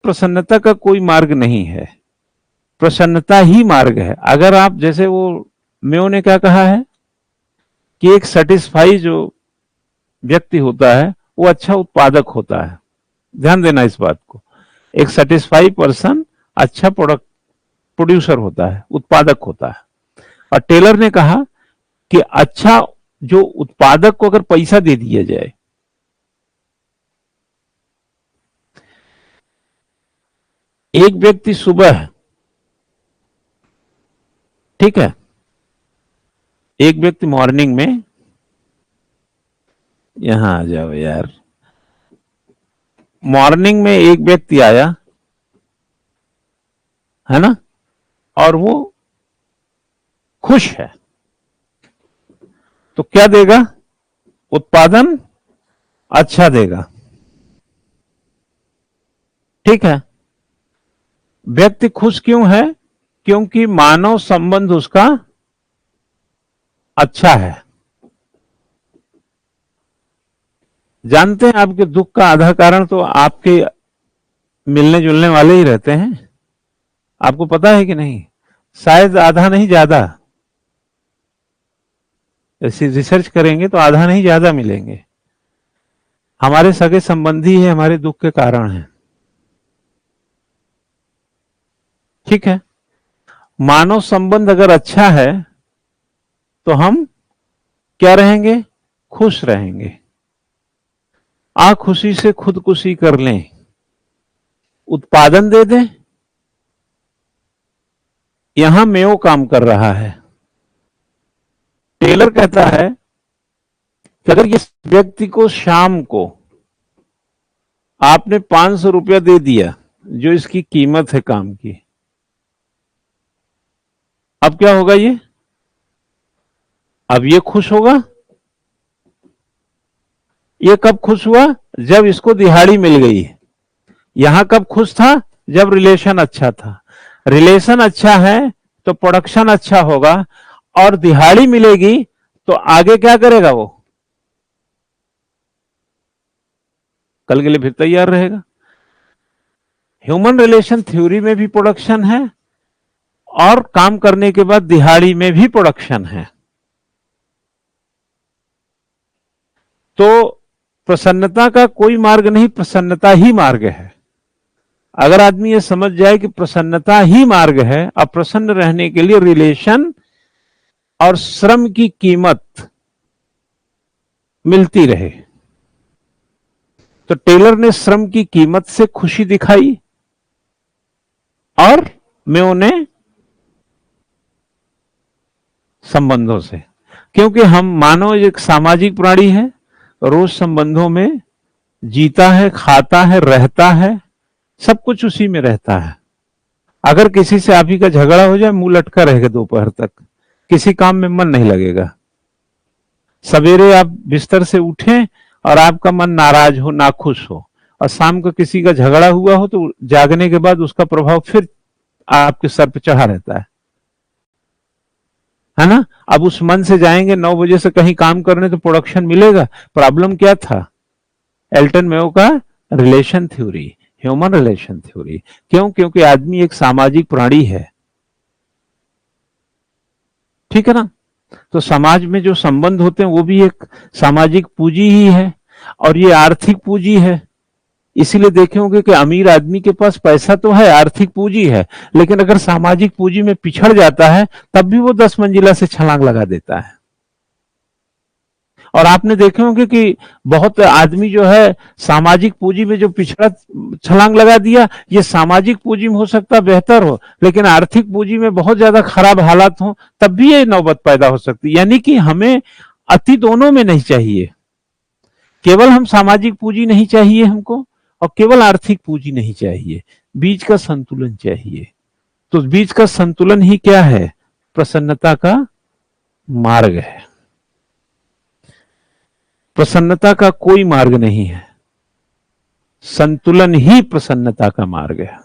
प्रसन्नता का कोई मार्ग नहीं है, प्रसन्नता ही मार्ग है। अगर आप, जैसे वो मेयो ने क्या कहा है कि एक सेटिस्फाई जो व्यक्ति होता है वो अच्छा उत्पादक होता है। ध्यान देना इस बात को, एक सेटिस्फाई पर्सन अच्छा प्रोडक्ट प्रोड्यूसर होता है, उत्पादक होता है। और टेलर ने कहा कि अच्छा जो उत्पादक को अगर पैसा दे दिया जाए, एक व्यक्ति सुबह, ठीक है, एक व्यक्ति मॉर्निंग में, यहां आ जाओ यार, मॉर्निंग में एक व्यक्ति आया है ना, और वो खुश है, तो क्या देगा? उत्पादन अच्छा देगा, ठीक है। व्यक्ति खुश क्यों है? क्योंकि मानव संबंध उसका अच्छा है। जानते हैं आपके दुख का आधा कारण तो आपके मिलने जुलने वाले ही रहते हैं, आपको पता है कि नहीं? शायद आधा नहीं ज्यादा, ऐसी रिसर्च करेंगे तो आधा नहीं ज्यादा मिलेंगे। हमारे सगे संबंधी ही हमारे दुख के कारण हैं, ठीक है। मानव संबंध अगर अच्छा है तो हम क्या रहेंगे? खुश रहेंगे। आ खुशी से खुदकुशी कर लें, उत्पादन दे दें। यहां मेयो काम कर रहा है। टेलर कहता है कि अगर इस व्यक्ति को शाम को आपने 500 रुपया दे दिया, जो इसकी कीमत है काम की, अब क्या होगा? अब ये खुश होगा। ये कब खुश हुआ? जब इसको दिहाड़ी मिल गई। यहां कब खुश था? जब रिलेशन अच्छा था। रिलेशन अच्छा है तो प्रोडक्शन अच्छा होगा, और दिहाड़ी मिलेगी तो आगे क्या करेगा? वो कल के लिए फिर तैयार रहेगा। ह्यूमन रिलेशन थ्योरी में भी प्रोडक्शन है, और काम करने के बाद दिहाड़ी में भी प्रोडक्शन है। तो प्रसन्नता का कोई मार्ग नहीं, प्रसन्नता ही मार्ग है। अगर आदमी ये समझ जाए कि प्रसन्नता ही मार्ग है, अब प्रसन्न रहने के लिए रिलेशन और श्रम की कीमत मिलती रहे। तो टेलर ने श्रम की कीमत से खुशी दिखाई, और मेयो ने संबंधों से। क्योंकि हम मानव एक सामाजिक प्राणी है, रोज संबंधों में जीता है, खाता है, रहता है, सब कुछ उसी में रहता है। अगर किसी से आप ही का झगड़ा हो जाए, मुंह लटका रहेगा दोपहर तक, किसी काम में मन नहीं लगेगा। सवेरे आप बिस्तर से उठें और आपका मन नाराज हो, नाखुश हो, और शाम को किसी का झगड़ा हुआ हो तो जागने के बाद उसका प्रभाव फिर आपके सर पे चढ़ा रहता है ना। अब उस मन से जाएंगे 9 बजे से कहीं काम करने तो प्रोडक्शन मिलेगा। प्रॉब्लम क्या था? एल्टन मेयो का relation theory, human relation theory. क्यों? क्योंकि आदमी एक सामाजिक प्राणी है, ठीक है ना। तो समाज में जो संबंध होते हैं वो भी एक सामाजिक पूंजी ही है, और ये आर्थिक पूंजी है। इसीलिए देखे होंगे कि अमीर आदमी के पास पैसा तो है, आर्थिक पूंजी है, लेकिन अगर सामाजिक पूंजी में पिछड़ जाता है तब भी वो 10 मंजिला से छलांग लगा देता है। और आपने देखे होंगे कि बहुत आदमी जो है सामाजिक पूंजी में जो पिछड़ा, छलांग लगा दिया, ये सामाजिक पूंजी में हो सकता बेहतर हो, लेकिन आर्थिक पूंजी में बहुत ज्यादा खराब हालात हो तब भी ये नौबत पैदा हो सकती है। यानी कि हमें अति दोनों में नहीं चाहिए। केवल हम सामाजिक पूंजी नहीं चाहिए हमको, और केवल आर्थिक पूंजी नहीं चाहिए, बीच का संतुलन चाहिए। तो बीच का संतुलन ही क्या है? प्रसन्नता का मार्ग है। प्रसन्नता का कोई मार्ग नहीं है, संतुलन ही प्रसन्नता का मार्ग है।